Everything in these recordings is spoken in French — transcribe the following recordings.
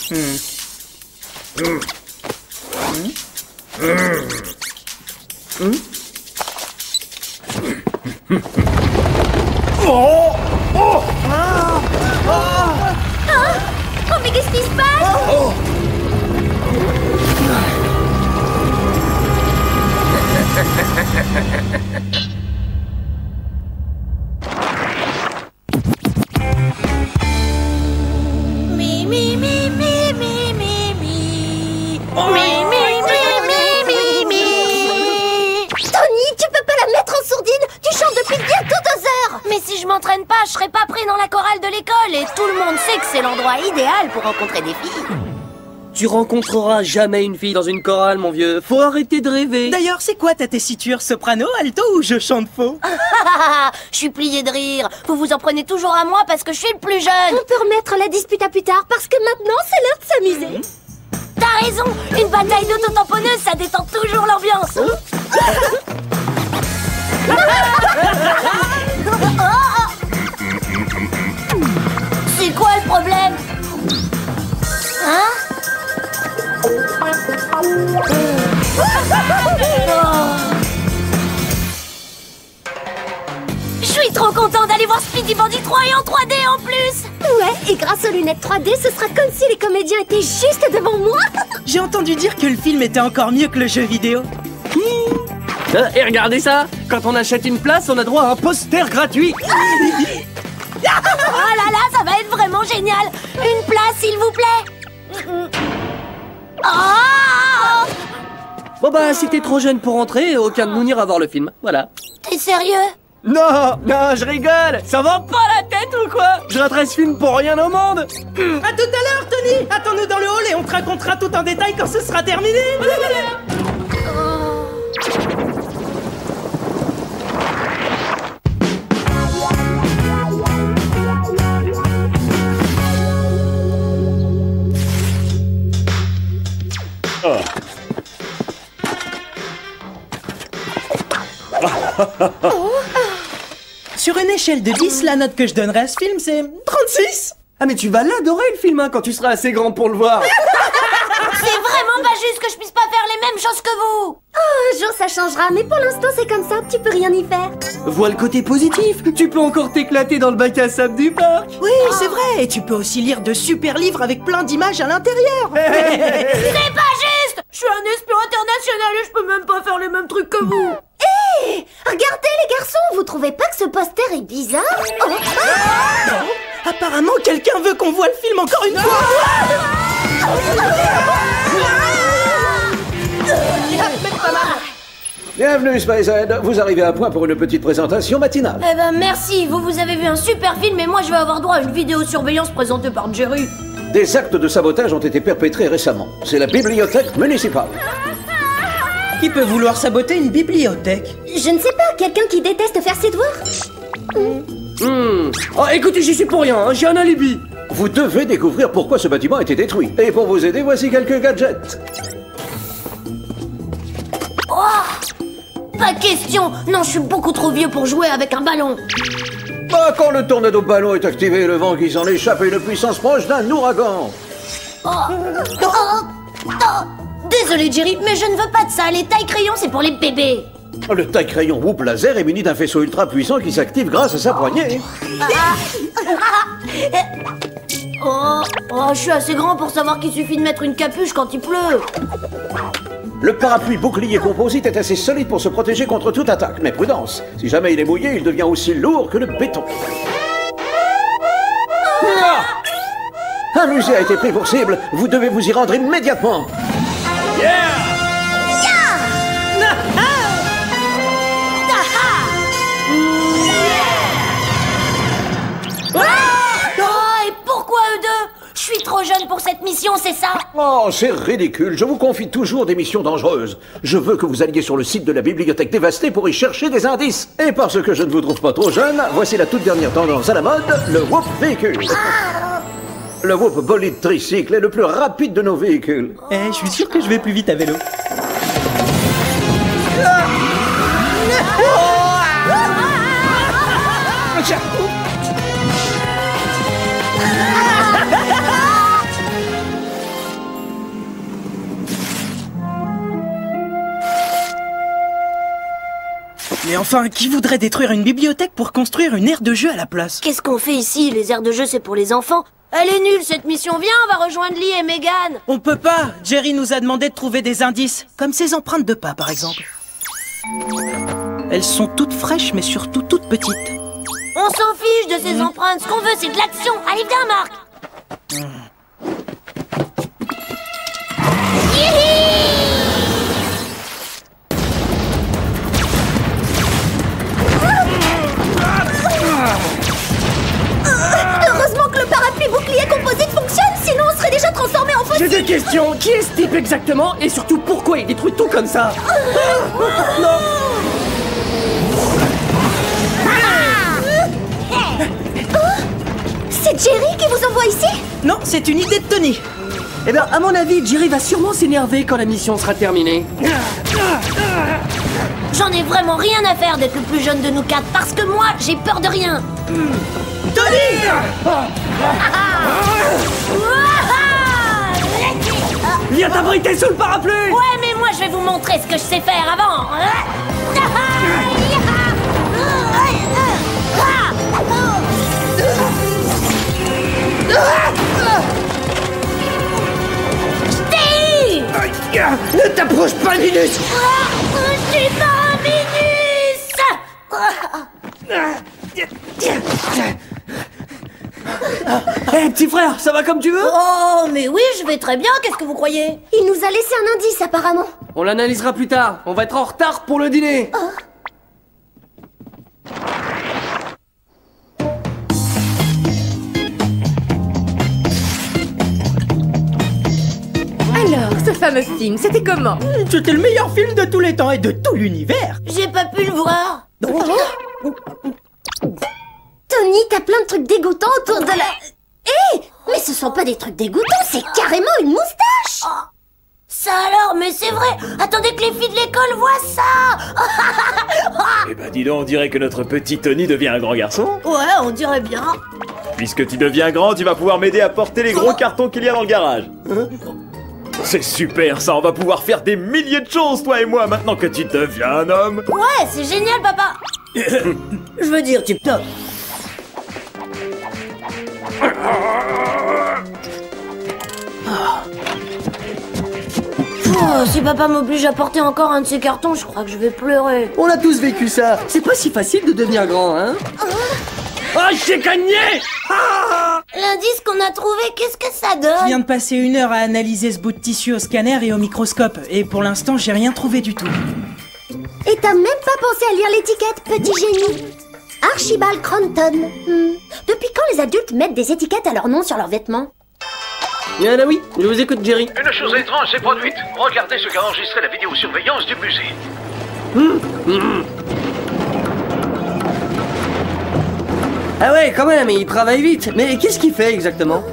Oh, mais qu'est-ce qui se passe? Mi, mi, mi, mi, mi, mi, mi. Mi, mi, mi, mi, mi, mi. Tony, tu peux pas la mettre en sourdine? Tu chantes depuis bientôt 2 heures. Mais si je m'entraîne pas, je serai pas pris dans la chorale de l'école. Et tout le monde sait que c'est l'endroit idéal pour rencontrer des filles. Tu rencontreras jamais une fille dans une chorale, mon vieux. Faut arrêter de rêver. D'ailleurs, c'est quoi ta tessiture? Soprano, alto ou je chante faux? Je suis pliée de rire. Vous vous en prenez toujours à moi parce que je suis le plus jeune. On peut remettre la dispute à plus tard parce que maintenant c'est l'heure de s'amuser. T'as raison. Une bataille d'auto-tamponneuses, ça détend toujours l'ambiance. C'est quoi le problème? Hein? Je suis trop content d'aller voir Speedy Bandit 3 et en 3D en plus. Ouais, et grâce aux lunettes 3D, ce sera comme si les comédiens étaient juste devant moi. J'ai entendu dire que le film était encore mieux que le jeu vidéo. Et regardez ça. Quand on achète une place, on a droit à un poster gratuit. Oh là là, ça va être vraiment génial. Une place, s'il vous plaît. Oh! Bon bah, si t'es trop jeune pour entrer, aucun de nous n'ira voir le film. Voilà. T'es sérieux? Non, non, je rigole. Ça va pas la tête ou quoi? Je raterai ce film pour rien au monde. À tout à l'heure, Tony. Attends-nous dans le hall et on te racontera tout en détail quand ce sera terminé. Sur une échelle de 10, la note que je donnerais à ce film, c'est 36. Ah mais tu vas l'adorer le film, hein, quand tu seras assez grand pour le voir. C'est vraiment pas juste que je puisse pas faire les mêmes choses que vous. Un jour ça changera, mais pour l'instant c'est comme ça, tu peux rien y faire. Vois le côté positif. Tu peux encore t'éclater dans le bac à sable du parc. Oui, c'est vrai. Et tu peux aussi lire de super livres avec plein d'images à l'intérieur. C'est pas juste. Je suis un espion international et je peux même pas faire les mêmes trucs que vous. Hé, regardez les garçons, vous trouvez pas que ce poster est bizarre? Oh. Apparemment, quelqu'un veut qu'on voit le film encore une fois. Bienvenue, Spicehead. Vous arrivez à point pour une petite présentation matinale. Eh ben merci, vous avez vu un super film et moi je vais avoir droit à une vidéosurveillance présentée par Jerry. Des actes de sabotage ont été perpétrés récemment. C'est la bibliothèque municipale. Qui peut vouloir saboter une bibliothèque? Je ne sais pas, quelqu'un qui déteste faire ses devoirs? Oh, écoutez, j'y suis pour rien, hein, j'ai un alibi. Vous devez découvrir pourquoi ce bâtiment a été détruit. Et pour vous aider, voici quelques gadgets. Pas question. Non, je suis beaucoup trop vieux pour jouer avec un ballon. Bah, quand le tornado ballon est activé, le vent qui s'en échappe est une puissance proche d'un ouragan. Désolé Jerry, mais je ne veux pas de ça. Les tailles-crayons, c'est pour les bébés. Le taille-crayon Whoop Laser est muni d'un faisceau ultra puissant qui s'active grâce à sa poignée. Je suis assez grand pour savoir qu'il suffit de mettre une capuche quand il pleut. Le parapluie bouclier composite est assez solide pour se protéger contre toute attaque. Mais prudence, si jamais il est mouillé, il devient aussi lourd que le béton. Un musée a été pris pour cible. Vous devez vous y rendre immédiatement. Et pourquoi eux deux? Je suis trop jeune pour cette mission, c'est ça? Oh, c'est ridicule. Je vous confie toujours des missions dangereuses. Je veux que vous alliez sur le site de la bibliothèque dévastée pour y chercher des indices. Et parce que je ne vous trouve pas trop jeune, voici la toute dernière tendance à la mode, le Whoop véhicule. Le Whoop bolide tricycle est le plus rapide de nos véhicules. Je suis sûr que je vais plus vite à vélo. Et enfin, qui voudrait détruire une bibliothèque pour construire une aire de jeu à la place? Qu'est-ce qu'on fait ici? Les aires de jeu, c'est pour les enfants. Elle est nulle, cette mission. Viens, on va rejoindre Lee et Megan. On peut pas. Jerry nous a demandé de trouver des indices, comme ces empreintes de pas, par exemple. Elles sont toutes fraîches, mais surtout toutes petites. On s'en fiche de ces empreintes. Ce qu'on veut, c'est de l'action. Allez, viens, Marc. Heureusement que le parapluie bouclier composite fonctionne, sinon on serait déjà transformé en fossile. J'ai des questions. Qui est ce type exactement? Et surtout, pourquoi il détruit tout comme ça? C'est Jerry qui vous envoie ici? Non, c'est une idée de Tony. Eh bien, à mon avis, Jerry va sûrement s'énerver quand la mission sera terminée. J'en ai vraiment rien à faire d'être le plus jeune de nous quatre, parce que moi, j'ai peur de rien. Tony! Viens t'abriter sous le parapluie! Ouais, mais moi, je vais vous montrer ce que je sais faire avant. Ne t'approche pas, Minus! Je suis pas un Minus! Hé, petit frère, ça va comme tu veux? Oh, mais oui, je vais très bien, qu'est-ce que vous croyez? Il nous a laissé un indice apparemment. On l'analysera plus tard. On va être en retard pour le dîner. Alors, ce fameux film, c'était comment? C'était le meilleur film de tous les temps et de tout l'univers. J'ai pas pu le voir. Tony, t'as plein de trucs dégoûtants autour de la... Hé! Mais ce sont pas des trucs dégoûtants, c'est carrément une moustache! Ça alors, mais c'est vrai. Attendez que les filles de l'école voient ça. Eh ben dis donc, on dirait que notre petit Tony devient un grand garçon. Ouais, on dirait bien. Puisque tu deviens grand, tu vas pouvoir m'aider à porter les gros cartons qu'il y a dans le garage. C'est super ça, on va pouvoir faire des milliers de choses, toi et moi, maintenant que tu deviens un homme. Ouais, c'est génial, papa. Je veux dire, tip top. Oh, si papa m'oblige à porter encore un de ces cartons, je crois que je vais pleurer. On a tous vécu ça. C'est pas si facile de devenir grand, hein? Oh, j'ai gagné! L'indice qu'on a trouvé, qu'est-ce que ça Je donne? viens de passer 1 heure à analyser ce bout de tissu au scanner et au microscope, et pour l'instant, j'ai rien trouvé du tout. Et t'as même pas pensé à lire l'étiquette, petit génie? Archibald Cranton. Depuis quand les adultes mettent des étiquettes à leur nom sur leurs vêtements? Bien là oui, je vous écoute, Jerry. Une chose étrange s'est produite. Regardez ce qu'a enregistré la vidéosurveillance du musée. Ah ouais, quand même, il travaille vite. Mais qu'est-ce qu'il fait exactement?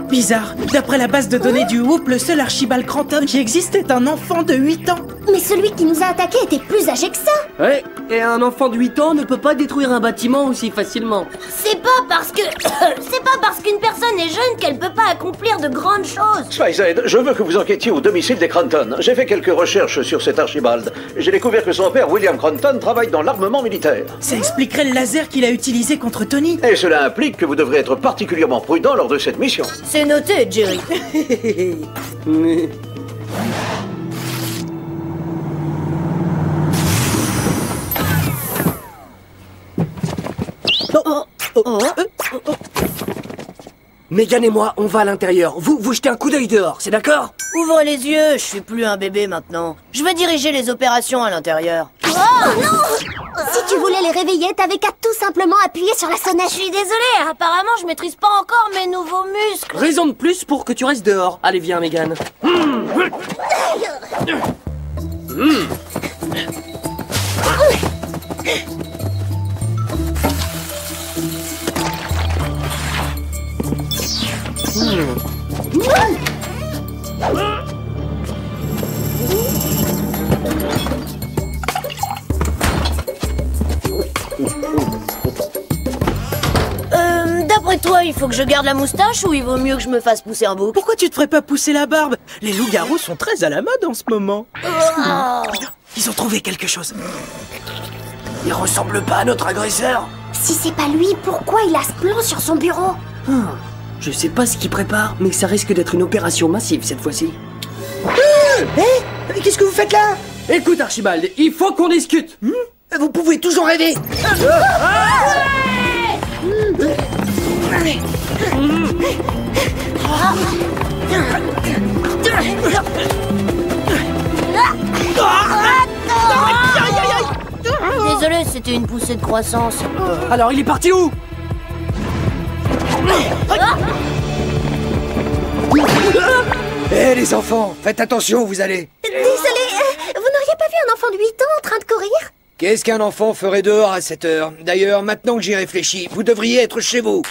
Bizarre. D'après la base de données du Whoop, le seul Archibald Cranton qui existe est un enfant de 8 ans. Mais celui qui nous a attaqués était plus âgé que ça. Ouais, et un enfant de 8 ans ne peut pas détruire un bâtiment aussi facilement. C'est pas parce que... c'est pas parce qu'une personne est jeune qu'elle peut pas accomplir de grandes choses. Spicehead, je veux que vous enquêtiez au domicile des Cranton. J'ai fait quelques recherches sur cet Archibald. J'ai découvert que son père, William Cranton, travaille dans l'armement militaire. Ça expliquerait le laser qu'il a utilisé contre Tony. Et cela implique que vous devrez être particulièrement prudent lors de cette mission. C'est noté, Jerry. Megan et moi, on va à l'intérieur. Vous jetez un coup d'œil dehors, c'est d'accord? Ouvre les yeux, je suis plus un bébé maintenant. Je veux diriger les opérations à l'intérieur. Oh non! Si tu voulais les réveiller, t'avais qu'à tout simplement appuyer sur la Je sonnette. suis désolée, apparemment je maîtrise pas encore mes nouveaux muscles. Raison de plus pour que tu restes dehors. Allez, viens, Megan. D'après toi, il faut que je garde la moustache ou il vaut mieux que je me fasse pousser un bouc? Pourquoi tu te ferais pas pousser la barbe? Les loups-garous sont très à la mode en ce moment. Ils ont trouvé quelque chose. Il ressemble pas à notre agresseur. Si c'est pas lui, pourquoi il a ce plan sur son bureau? Je sais pas ce qu'il prépare, mais ça risque d'être une opération massive cette fois-ci. Qu'est-ce que vous faites là? Écoute Archibald, il faut qu'on discute. Vous pouvez toujours rêver. Désolé, c'était une poussée de croissance. Alors il est parti où? Eh les enfants, faites attention où vous allez. Désolé, vous n'auriez pas vu un enfant de 8 ans en train de courir? Qu'est-ce qu'un enfant ferait dehors à cette heure? D'ailleurs, maintenant que j'y réfléchis, vous devriez être chez vous.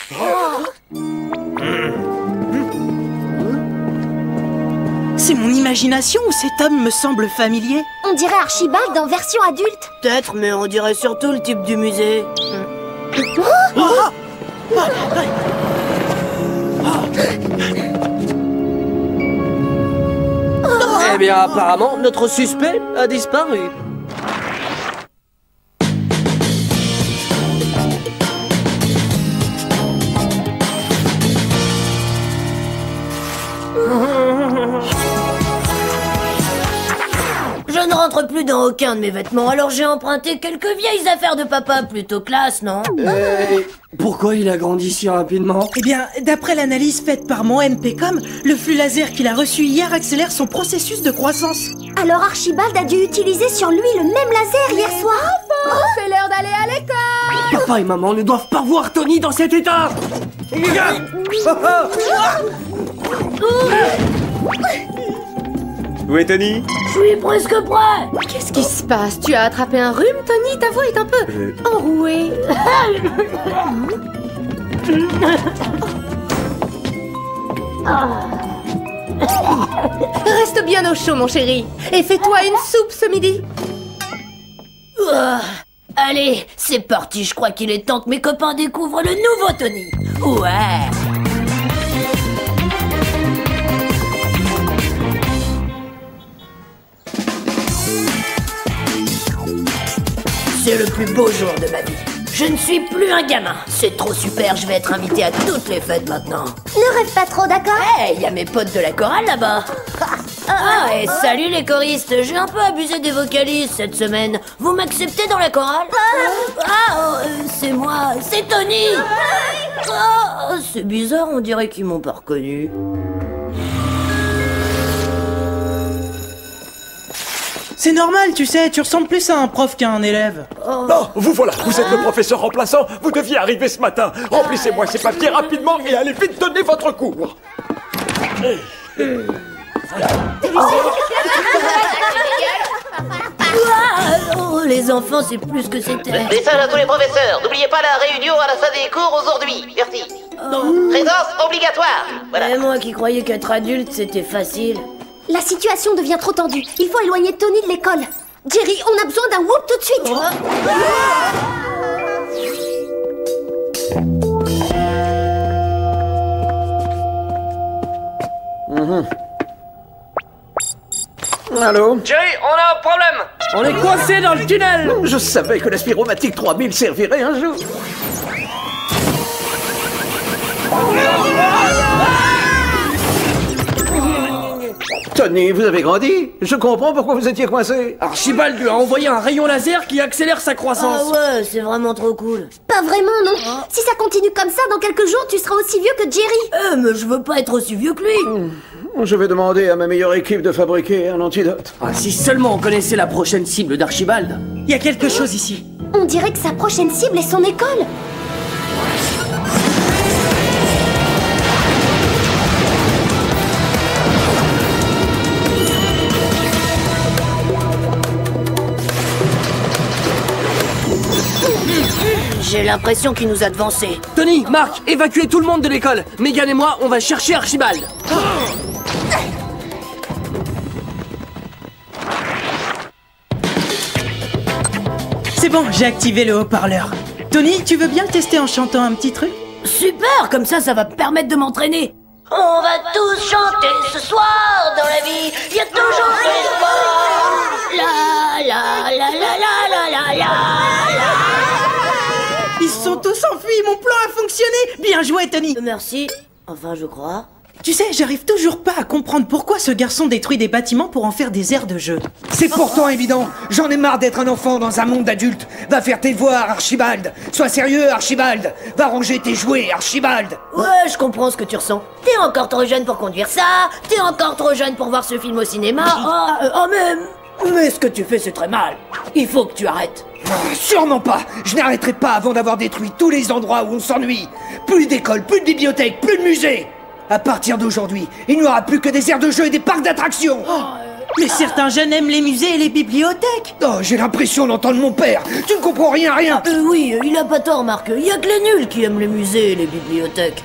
C'est mon imagination ou cet homme me semble familier? On dirait Archibald en version adulte. Peut-être, mais on dirait surtout le type du musée. Eh bien apparemment, notre suspect a disparu. Je ne rentre plus dans aucun de mes vêtements, alors j'ai emprunté quelques vieilles affaires de papa, plutôt classe, non? Pourquoi il a grandi si rapidement? Eh bien, d'après l'analyse faite par mon MPCOM, le flux laser qu'il a reçu hier accélère son processus de croissance. Alors Archibald a dû utiliser sur lui le même laser hier soir. C'est l'heure d'aller à l'école. Papa et maman ne doivent pas voir Tony dans cet état. Où est Tony? Je suis presque prêt. Qu'est-ce qui se passe? Tu as attrapé un rhume, Tony? Ta voix est un peu enrouée. Reste bien au chaud, mon chéri. Et fais-toi une soupe ce midi. Allez, c'est parti, je crois qu'il est temps que mes copains découvrent le nouveau Tony. Ouais. C'est le plus beau jour de ma vie. Je ne suis plus un gamin. C'est trop super, je vais être invité à toutes les fêtes maintenant. Ne rêve pas trop, d'accord? Hey, y a mes potes de la chorale là-bas. Ah, et salut les choristes. J'ai un peu abusé des vocalistes cette semaine. Vous m'acceptez dans la chorale? C'est moi, c'est Tony. C'est bizarre, on dirait qu'ils m'ont pas reconnu. C'est normal, tu sais, tu ressembles plus à un prof qu'à un élève. Oh, vous voilà, vous êtes le professeur remplaçant, vous deviez arriver ce matin. Remplissez-moi ces papiers rapidement et allez vite donner votre cours. Oh, les enfants, c'est plus que c'était. Message à tous les professeurs, n'oubliez pas la réunion à la salle des cours aujourd'hui. Merci. Présence obligatoire. Voilà. Et moi qui croyais qu'être adulte, c'était facile. La situation devient trop tendue. Il faut éloigner Tony de l'école. Jerry, on a besoin d'un whoop tout de suite. Allô? Jerry, on a un problème. On est coincé dans le tunnel. Je savais que la Spiromatique 3000 servirait un jour. Tony, vous avez grandi? Je comprends pourquoi vous étiez coincé. Archibald lui a envoyé un rayon laser qui accélère sa croissance. Ah ouais, c'est vraiment trop cool. Pas vraiment, non. Si ça continue comme ça, dans quelques jours, tu seras aussi vieux que Jerry. Mais je veux pas être aussi vieux que lui. Je vais demander à ma meilleure équipe de fabriquer un antidote. Ah, si seulement on connaissait la prochaine cible d'Archibald. Il y a quelque chose ici. On dirait que sa prochaine cible est son école. J'ai l'impression qu'il nous a devancés. Tony, Marc, évacuez tout le monde de l'école. Megan et moi, on va chercher Archibald. C'est bon, j'ai activé le haut-parleur. Tony, tu veux bien tester en chantant un petit truc? Super, comme ça va me permettre de m'entraîner. On va tous chanter ce soir dans la vie. Il y a toujours de l'espoir. La la la la la la la la. ont tous enfui, mon plan a fonctionné. Bien joué, Tony. Merci. Enfin, je crois. Tu sais, j'arrive toujours pas à comprendre pourquoi ce garçon détruit des bâtiments pour en faire des aires de jeu. C'est pourtant évident. J'en ai marre d'être un enfant dans un monde d'adultes. Va faire tes devoirs, Archibald. Sois sérieux, Archibald. Va ranger tes jouets, Archibald. Ouais, je comprends ce que tu ressens. T'es encore trop jeune pour conduire ça. T'es encore trop jeune pour voir ce film au cinéma. Mais ce que tu fais, c'est très mal. Il faut que tu arrêtes. Sûrement pas. Je n'arrêterai pas avant d'avoir détruit tous les endroits où on s'ennuie. Plus d'école, plus de bibliothèque, plus de musée. À partir d'aujourd'hui, il n'y aura plus que des aires de jeu et des parcs d'attractions. Mais certains jeunes aiment les musées et les bibliothèques. Oh, j'ai l'impression d'entendre mon père. Tu ne comprends rien à rien. Oui, il a pas tort, Marc. Il y a que les nuls qui aiment les musées et les bibliothèques.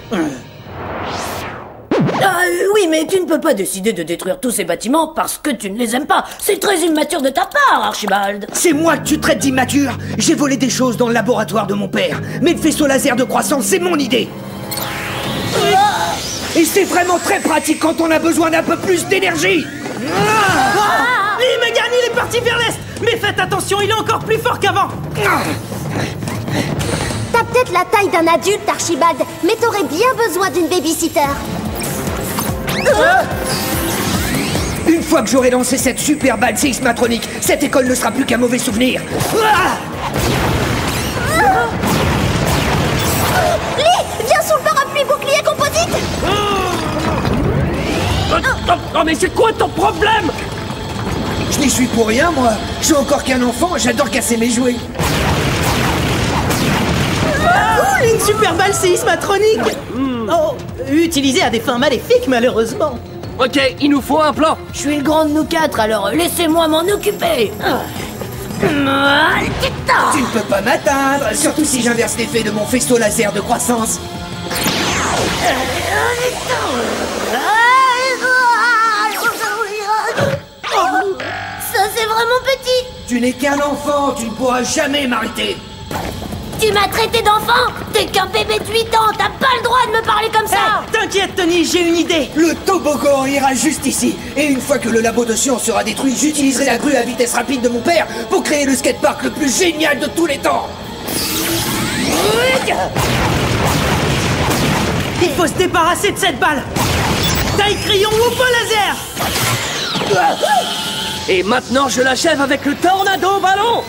Oui, mais tu ne peux pas décider de détruire tous ces bâtiments parce que tu ne les aimes pas. C'est très immature de ta part, Archibald. C'est moi que tu traites d'immature. J'ai volé des choses dans le laboratoire de mon père. Mais le faisceau laser de croissance, c'est mon idée. Et c'est vraiment très pratique quand on a besoin d'un peu plus d'énergie. Lee Megane, il est parti vers l'est. Mais faites attention, il est encore plus fort qu'avant. T'as peut-être la taille d'un adulte, Archibald, mais t'aurais bien besoin d'une babysitter. Une fois que j'aurai lancé cette super balle séismatronique, cette école ne sera plus qu'un mauvais souvenir. Lee, viens sous le parapluie bouclier composite. Oh, mais c'est quoi ton problème? Je n'y suis pour rien, moi. Je suis encore qu'un enfant, j'adore casser mes jouets. Une super balle séismatronique. Oh, utilisée à des fins maléfiques, malheureusement. Ok, il nous faut un plan. Je suis le grand de nous quatre, alors laissez-moi m'en occuper. Tu ne peux pas m'atteindre, surtout si j'inverse l'effet de mon faisceau laser de croissance. Ça, c'est vraiment petit. Tu n'es qu'un enfant, tu ne pourras jamais m'arrêter. Tu m'as traité d'enfant? T'es qu'un bébé de 8 ans, t'as pas le droit de me parler comme ça. T'inquiète, Tony, j'ai une idée. Le toboggan ira juste ici. Et une fois que le labo de science sera détruit, j'utiliserai la grue à vitesse rapide de mon père pour créer le skatepark le plus génial de tous les temps. Il faut se débarrasser de cette balle. Taille crayon ou pas laser. Et maintenant, je l'achève avec le tornado ballon.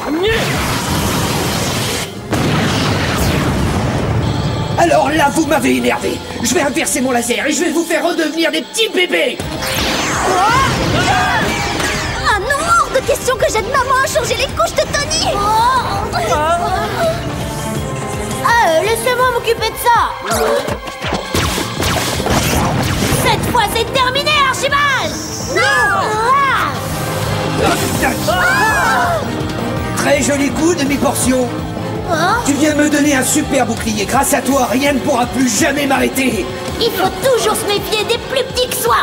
Alors là, vous m'avez énervé. Je vais inverser mon laser et je vais vous faire redevenir des petits bébés. Ah non, hors de question que j'aide maman à changer les couches de Tony. Laissez-moi m'occuper de ça. Cette fois, c'est terminé, Archibald. Très joli coup, demi-portion. Tu viens me donner un super bouclier. Grâce à toi, rien ne pourra plus jamais m'arrêter. Il faut toujours se méfier des plus petits que soi.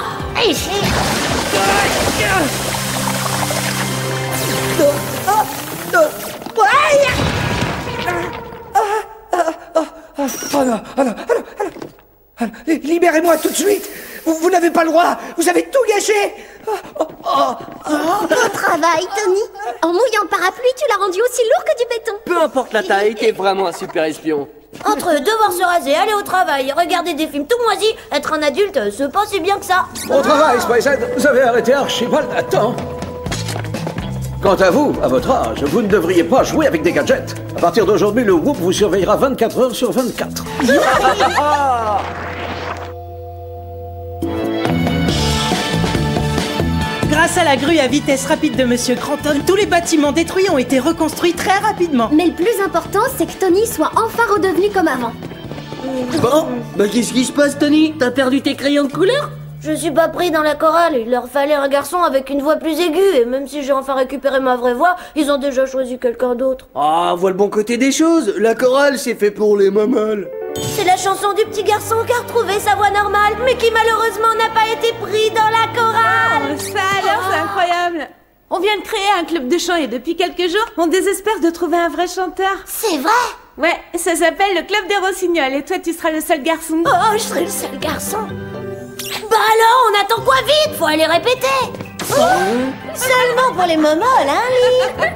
Libérez-moi tout de suite. Vous n'avez pas le droit. Vous avez tout gâché. Beau travail, Tony. En mouillant le parapluie, tu l'as rendu aussi lourd que du béton. Peu importe la taille, t'es vraiment un super espion. Entre devoir se raser, aller au travail, regarder des films tout moisis, être un adulte, c'est pas si bien que ça. Bon travail, Spicehead. Vous avez arrêté Archibald à temps. Quant à vous, à votre âge, vous ne devriez pas jouer avec des gadgets. À partir d'aujourd'hui, le Whoop vous surveillera 24 heures sur 24. Grâce à la grue à vitesse rapide de Monsieur Cranton, tous les bâtiments détruits ont été reconstruits très rapidement. Mais le plus important, c'est que Tony soit enfin redevenu comme avant. Bon, bah qu'est-ce qui se passe, Tony? T'as perdu tes crayons de couleur? Je suis pas pris dans la chorale, il leur fallait un garçon avec une voix plus aiguë, et même si j'ai enfin récupéré ma vraie voix, ils ont déjà choisi quelqu'un d'autre. Ah, vois le bon côté des choses. La chorale, c'est fait pour les mamans. C'est la chanson du petit garçon qui a retrouvé sa voix normale, mais qui malheureusement n'a pas été pris dans la chorale. Ça alors, c'est incroyable. On vient de créer un club de chant et depuis quelques jours, on désespère de trouver un vrai chanteur. C'est vrai? Ouais, ça s'appelle le club des Rossignols et toi tu seras le seul garçon. Oh, je serai le seul garçon. Bah alors, on attend quoi vite? Faut aller répéter. Seulement pour les momoles, hein, Lee?